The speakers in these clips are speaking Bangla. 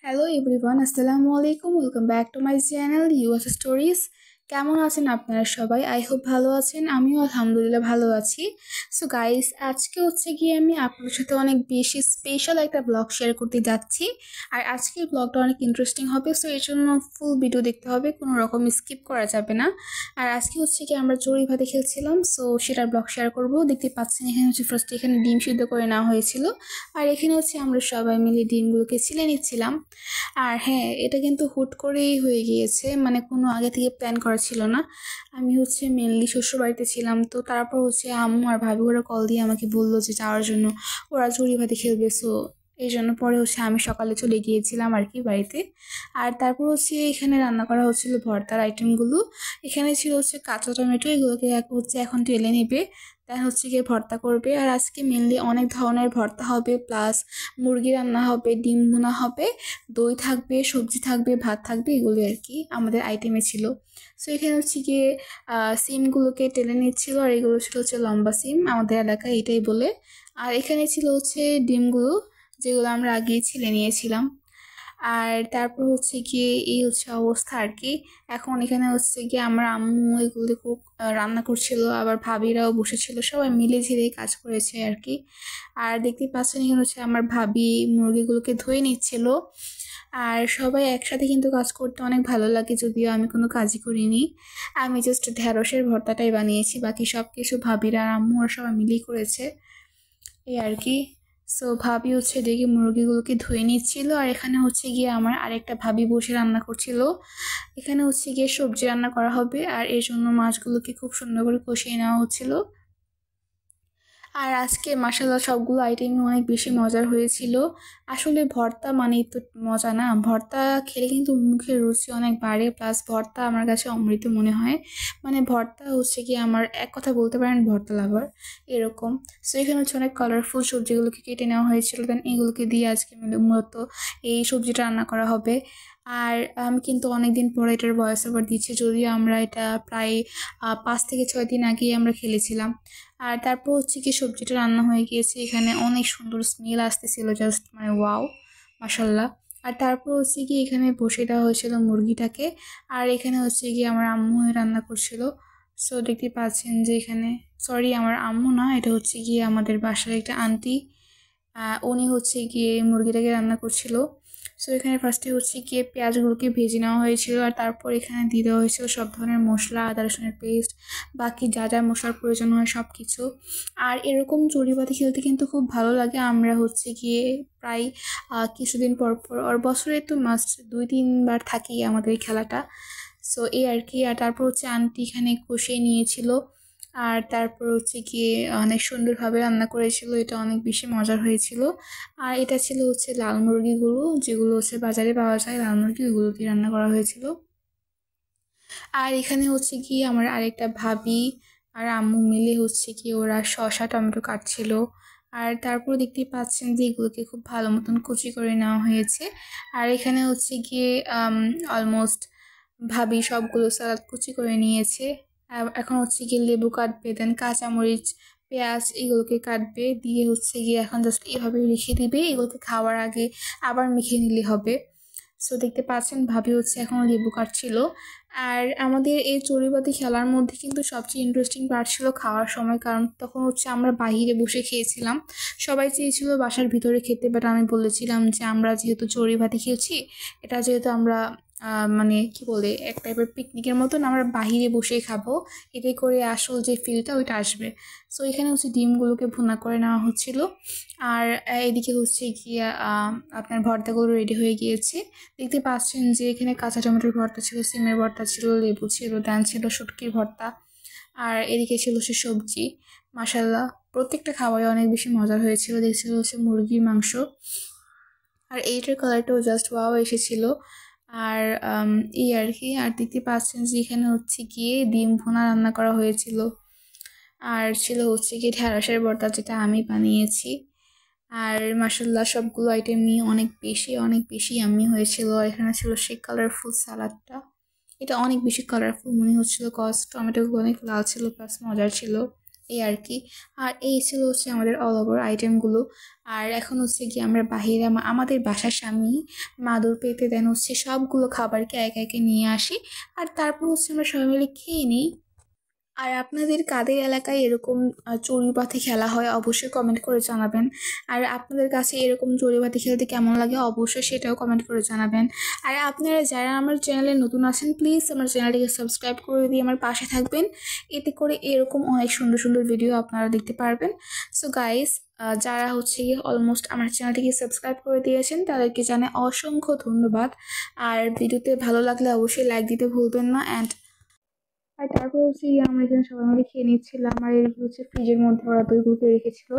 হ্যালো এভরিওয়ান, আসসালামু আলাইকুম। Welcome back to my channel US stories. কেমন আছেন আপনারা সবাই? আই হোপ ভালো আছেন। আমিও আলহামদুলিল্লাহ ভালো আছি। সো গাইস, আজকে হচ্ছে গিয়ে আমি আপনাদের সাথে অনেক বেশি স্পেশাল একটা ব্লগ শেয়ার করতে যাচ্ছি। আর আজকের ব্লগটা অনেক ইন্টারেস্টিং হবে, সো এর জন্য ফুল ভিডিও দেখতে হবে, কোনো রকম স্কিপ করা যাবে না। আর আজকে হচ্ছে কি আমরা চড়ুই ভাতি খেলছিলাম, সো সেটার ব্লগ শেয়ার করব। দেখতে পাচ্ছেন এখানে হচ্ছে ফার্স্টে এখানে ডিম সিদ্ধ করে নেওয়া হয়েছিল। আর এখানে হচ্ছে আমরা সবাই মিলে ডিমগুলোকে ছিলে নিচ্ছিলাম। আর হ্যাঁ, এটা কিন্তু হুট করেই হয়ে গিয়েছে, মানে কোনো আগে থেকে প্ল্যান করা ছিল না। আমি হচ্ছে মেনলি শ্বশুরবাড়িতে ছিলাম, তো তারপর হচ্ছে আম্মু আর ভাবি ওরা কল দিয়ে আমাকে বললো যে যাওয়ার জন্য, ওরা চড়ুই ভাতি খেলবে। সো এই জন্য পরে হচ্ছে আমি সকালে চলে গিয়েছিলাম আর কি বাড়িতে। আর তারপর হচ্ছে এখানে রান্না করা হচ্ছিল ভর্তার আইটেমগুলো। এখানে ছিল হচ্ছে কাঁচা টমেটো, এগুলোকে হচ্ছে এখন টেলে নেবে, দেন হচ্ছে গিয়ে ভর্তা করবে। আর আজকে মেনলি অনেক ধরনের ভর্তা হবে, প্লাস মুরগি রান্না হবে, ডিম ভুনা হবে, দই থাকবে, সবজি থাকবে, ভাত থাকবে, এগুলো আর কি আমাদের আইটেমে ছিল। সো এখানে হচ্ছে গিয়ে সিমগুলোকে টেনে নিচ্ছিল, আর এগুলো ছিল হচ্ছে লম্বা সিম, আমাদের এলাকায় এটাই বলে। আর এখানে ছিল হচ্ছে ডিমগুলো, যেগুলো আমরা আগেই ছিলে নিয়েছিলাম। আর তারপর হচ্ছে গিয়ে এই হচ্ছে অবস্থা আর কি। এখন এখানে হচ্ছে গিয়ে আমার আম্মু এগুলো রান্না করছিল, আবার ভাবিরাও বসেছিল, সবাই মিলে ঝিলে কাজ করেছে আর কি। আর দেখতে পাচ্ছেন এখানে হচ্ছে আমার ভাবি মুরগিগুলোকে ধুয়ে নিচ্ছিল। আর সবাই একসাথে কিন্তু কাজ করতে অনেক ভালো লাগে, যদিও আমি কোনো কাজই করিনি। আমি জাস্ট ঢ্যাঁড়সের ভর্তাটাই বানিয়েছি, বাকি সব কিছু ভাবিরা আর আম্মু আর সবাই মিলেই করেছে, এই আর কি। সো ভাবি হচ্ছে দেখি মুরগিগুলোকে ধুয়ে নিচ্ছিল, আর এখানে হচ্ছে গিয়ে আমার আরেকটা ভাবি বসে রান্না করছিল। এখানে হচ্ছে গিয়ে সবজি রান্না করা হবে, আর এর জন্য মাছগুলোকে খুব সুন্দর করে কষিয়ে নেওয়া হচ্ছিল। আর আজকে মাসাল্লাহ সবগুলো আইটেমই অনেক বেশি মজার হয়েছিল। আসলে ভর্তা মানেই তো মজা না, ভর্তা খেলে কিন্তু মুখের রুচি অনেক বাড়ে, প্লাস ভর্তা আমার কাছে অমৃত মনে হয়। মানে ভর্তা হচ্ছে কি আমার এক কথা বলতে পারেন ভর্তা লাভার এরকম। সো এখানে হচ্ছে অনেক কালারফুল সবজিগুলোকে কেটে নেওয়া হয়েছিল, দেন এগুলোকে দিয়ে আজকে মূলত এই সবজিটা রান্না করা হবে। আর আমি কিন্তু অনেকদিন পরে এটার ভয়েস ওভার দিচ্ছি, যদিও আমরা এটা প্রায় 5 থেকে 6 দিন আগেই আমরা খেলেছিলাম। আর তারপর হচ্ছে কি সবজিটা রান্না হয়ে গিয়েছে, এখানে অনেক সুন্দর স্মেল আসতেছিল, জাস্ট মানে ওয়াও, মাশাল্লাহ। আর তারপর হচ্ছে কি এখানে বসে দেওয়া হয়েছিল মুরগিটাকে। আর এখানে হচ্ছে কি আমার আম্মু রান্না করছিল। সো দেখতে পাচ্ছেন যে এখানে, সরি আমার আম্মু না, এটা হচ্ছে গিয়ে আমাদের বাসার একটা আন্টি, উনি হচ্ছে গিয়ে মুরগিটাকে রান্না করছিল। সো এখানে ফার্স্টে হচ্ছে গিয়ে পেঁয়াজগুলোকে ভেজে নেওয়া হয়েছিল, আর তারপর এখানে দিয়ে দেওয়া হয়েছিল সব ধরনের মশলা, আদা রসুনের পেস্ট, বাকি যা যা মশলার প্রয়োজন হয় সব কিছু। আর এরকম চড়ুইভাতি খেলতে কিন্তু খুব ভালো লাগে। আমরা হচ্ছে গিয়ে প্রায় কিছুদিন পর পর, আর বছরে তো মাস্ট 2-3 বার থাকি আমাদের এই খেলাটা। সো এই আর কি। আর তারপর হচ্ছে আন্টি এখানে কষিয়ে নিয়েছিল, আর তারপর হচ্ছে গিয়ে অনেক সুন্দরভাবে রান্না করেছিল, এটা অনেক বেশি মজার হয়েছিল। আর এটা ছিল হচ্ছে লাল মুরগিগুলো, যেগুলো হচ্ছে বাজারে পাওয়া যায় লাল মুরগি, ওগুলো দিয়ে রান্না করা হয়েছিল। আর এখানে হচ্ছে কি আমার আরেকটা ভাবি আর আম্মু মিলে হচ্ছে কি ওরা শসা টমেটো কাটছিল। আর তারপর দেখতেই পাচ্ছেন যে এগুলোকে খুব ভালো মতন কুচি করে নেওয়া হয়েছে। আর এখানে হচ্ছে গিয়ে অলমোস্ট ভাবি সবগুলো সালাদ কুচি করে নিয়েছে। এখন হচ্ছে গিয়ে লেবু কাটবে, দেন কাঁচামরিচ, পেঁয়াজ এগুলোকে কাটবে, দিয়ে হচ্ছে গিয়ে এখন জাস্ট এভাবে রেখে দিবে, এগুলোকে খাওয়ার আগে আবার মেখে নিলে হবে। সো দেখতে পাচ্ছেন ভাবি হচ্ছে এখন লেবু কাটছিল। আর আমাদের এই চড়ুইভাতি খেলার মধ্যে কিন্তু সবচেয়ে ইন্টারেস্টিং পার্ট ছিল খাওয়ার সময়, কারণ তখন হচ্ছে আমরা বাইরে বসে খেয়েছিলাম। সবাই চেয়েছিল বাসার ভিতরে খেতে, বাট আমি বলেছিলাম যে আমরা যেহেতু চড়ুইভাতি খেলছি, এটা যেহেতু আমরা মানে কি বলে এক টাইপের পিকনিকের মতন, আমরা বাহিরে বসেই খাবো, এতে করে আসল যে ফিলটা ওইটা আসবে। সো এখানে হচ্ছে ডিমগুলোকে ভুনা করে নেওয়া হচ্ছিল। আর এদিকে হচ্ছে গিয়ে আপনার ভর্তাগুলো রেডি হয়ে গিয়েছে। দেখতে পাচ্ছেন যে এখানে কাঁচা টমেটোর ভর্তা ছিল, সিমের ভর্তা ছিল, লেবু ছিল, ডান ছিল শুটকির ভর্তা, আর এদিকে ছিল সে সবজি। মাসাল্লাহ প্রত্যেকটা খাবারই অনেক বেশি মজার হয়েছিল। দেখছিল হচ্ছে মুরগির মাংস, আর এইটার কালারটাও জাস্ট ওয়াও এসেছিল। আর এই আর কি। আর দেখতে পাচ্ছেন যে এখানে হচ্ছে গিয়ে ডিম ভুনা রান্না করা হয়েছিল, আর ছিল হচ্ছে গিয়ে ঢ্যাঁড়সের ভর্তা, যেটা আমি বানিয়েছি। আর মাসাল্লাহ সবগুলো আইটেম নিয়ে অনেক বেশি অনেক বেশি ইয়াম্মি হয়েছিল। আর এখানে ছিল সেই কালারফুল সালাডটা, এটা অনেক বেশি কালারফুল মনে হচ্ছিল, কজ টমেটোগুলো অনেক লাল ছিল, প্লাস মজার ছিল, এই আর কি। আর এই ছিল হচ্ছে আমাদের অল ওভার আইটেমগুলো। আর এখন হচ্ছে গিয়ে আমরা বাহিরে আমাদের বাসার সামনেই মাদুর পেতে দেন হচ্ছে সবগুলো খাবারকে একে একে নিয়ে আসি। আর তারপর হচ্ছে আমরা সবাই মিলে খেয়ে নিই। আর আপনাদের কাদের এলাকায় এরকম চড়ুইপাতি খেলা হয় অবশ্যই কমেন্ট করে জানাবেন। আর আপনাদের কাছে এরকম চড়ুইপাতি খেলতে কেমন লাগে অবশ্যই সেটাও কমেন্ট করে জানাবেন। আর আপনারা যারা আমার চ্যানেলে নতুন আছেন প্লিজ আমার চ্যানেলটিকে সাবস্ক্রাইব করে দিয়ে আমার পাশে থাকবেন। এতে করে এরকম অনেক সুন্দর সুন্দর ভিডিও আপনারা দেখতে পারবেন। সো গাইস, যারা হচ্ছে গিয়ে অলমোস্ট আমার চ্যানেলটিকে সাবস্ক্রাইব করে দিয়েছেন তাদেরকে জানাই অসংখ্য ধন্যবাদ। আর ভিডিওতে ভালো লাগলে অবশ্যই লাইক দিতে ভুলবেন না। আর তারপর হচ্ছে গিয়ে আমরা এখানে সবাই মিলে খেয়ে নিচ্ছিলাম। আর এর হচ্ছে ফ্রিজের মধ্যে ওরা দইগুলোকে রেখেছিল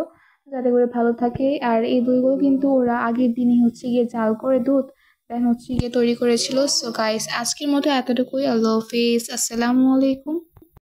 যাতে করে ভালো থাকে। আর এই দইগুলো কিন্তু ওরা আগের দিনই হচ্ছে গিয়ে জাল করে দুধ দেন হচ্ছে গিয়ে তৈরি করেছিল। সো গাইস, আজকের মতো এতটুকুই। আল্লাহ হাফিজ, আসসালামু আলাইকুম।